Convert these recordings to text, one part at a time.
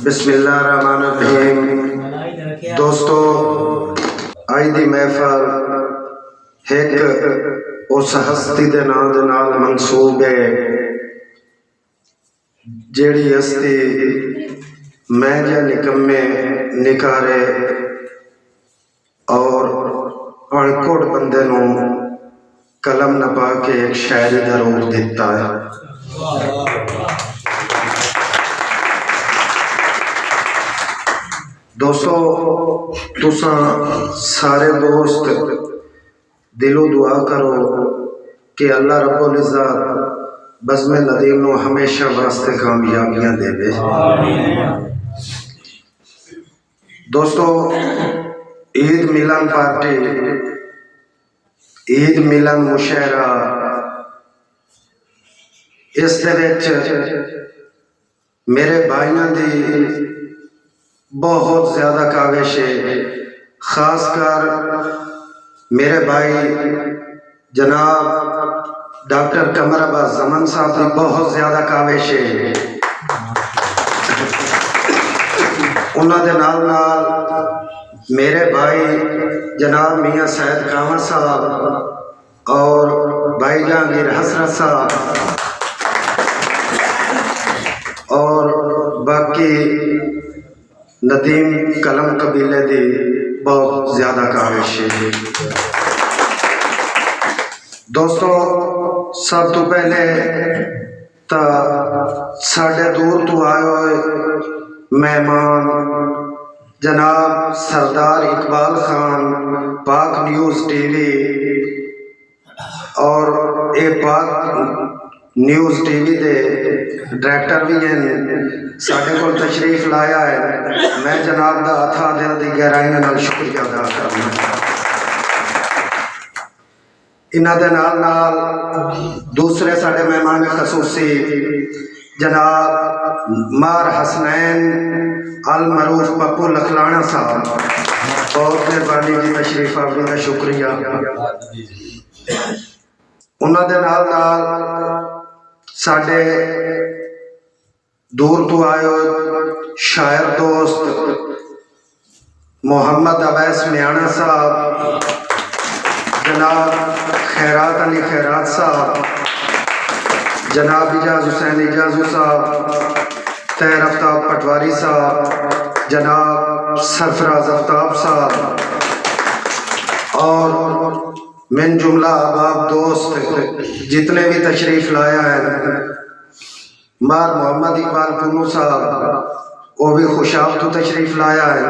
بسم اللہ الرحمن الرحیم۔ دوستو آئی دی محفل ایک اس ہستی دے نام دے نال منسوب ہے جیڑی ہستی میں جا نکمے نکارے اور انکوڑ بندے نو قلم نپا کے ایک شاعری دا روپ دیتا ہے۔ دوستو تساں سارے دوست دلو دعا کرو کہ اللہ رب العزت بزم ندیم نو ہمیشہ واسطے کامیابیاں دے بے۔ دوستو عید ملن پارٹی، عید ملن مشاعرہ، اس دے وچ میرے بھائیاں دی بہت زیادہ کاوش ہے، خاص کر میرے بھائی جناب ڈاکٹر قمر عباس زمن صاحب کی بہت زیادہ کاوش ہے۔ انہوں دے نال نال میرے بھائی جناب میاں سید کامر صاحب اور بھائی جہانگیر حسرت صاحب اور باقی ندیم قلم قبیلے دی بہت زیادہ کاوش ہے۔ دوستو سب تو پہلے تا ساڑھے دور تو آئے ہوئے مہمان جناب سردار اقبال خان پاک نیوز ٹی وی اور اے پاک نیوز ٹی وی دے ڈائریکٹر بھی ہیں ساڑھے کو تشریف لایا ہے، میں جناب دا اتھا دل دی گہرائی نال شکریہ ادا کرنا۔ انہاں دے نال نال دوسرے ساڑھے مہمان خصوصی جناب مار حسنین المعروف پپو لکھلانا صاحب، بہت مہربانی جی تشریف آوری کا شکریہ۔ انہاں دے نال نال ساڑھے دور تو آئے ہوئے شاعر دوست محمد عویس میانا صاحب، جناب خیرات علی خیرات صاحب، جناب اجاز حسین اجازو صاحب، طاہر آفتاب پٹواری صاحب، جناب سرفراز آفتاب صاحب اور من جملہ احباب دوست جتنے بھی تشریف لایا ہے، مار محمد اقبال پنو صاحب وہ بھی خوشاب تو تشریف لایا ہے،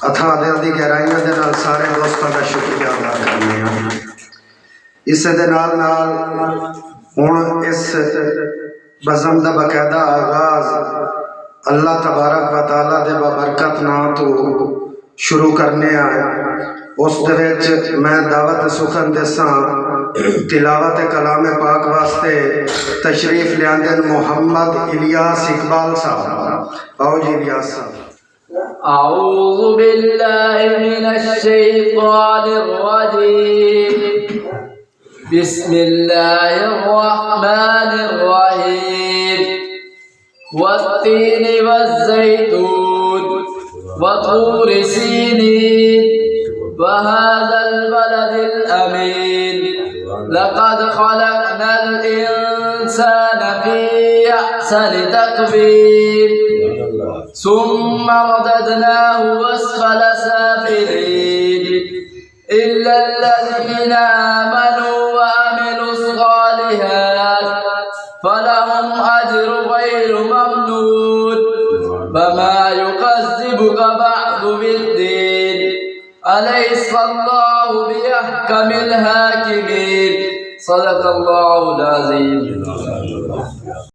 اتھا دل دی گہرائیاں دے نال سارے دوستاں کا شکریہ ادا کرنے ہیں۔ اس دے نال نال ہن اس بزم دا باقاعدہ آغاز اللہ تبارک و تعالیٰ دے بابرکت نام تو شروع کرنے آئے۔ اس دے وچ میں دعوت سخن دیساں تلاوت کلام پاک واسطے تشریف لیاندن محمد الیاس اقبال صاحب، آؤ جی الیاس صاحب۔ اعوذ باللہ من الشیطان الرجیم، بسم اللہ الرحمن الرحیم، والتین والزیتون وطور سینین وهذا البلد الأمين لقد خلقنا الإنسان في أحسن تقويم ثم رددناه أسفل سافلين إلا الذين آمنوا وعملوا الصالحات فلهم أجر غير ممنون فما يكذبك بعد بالدين أليس الله بأحكم الحاكمين صدق الله العظيم۔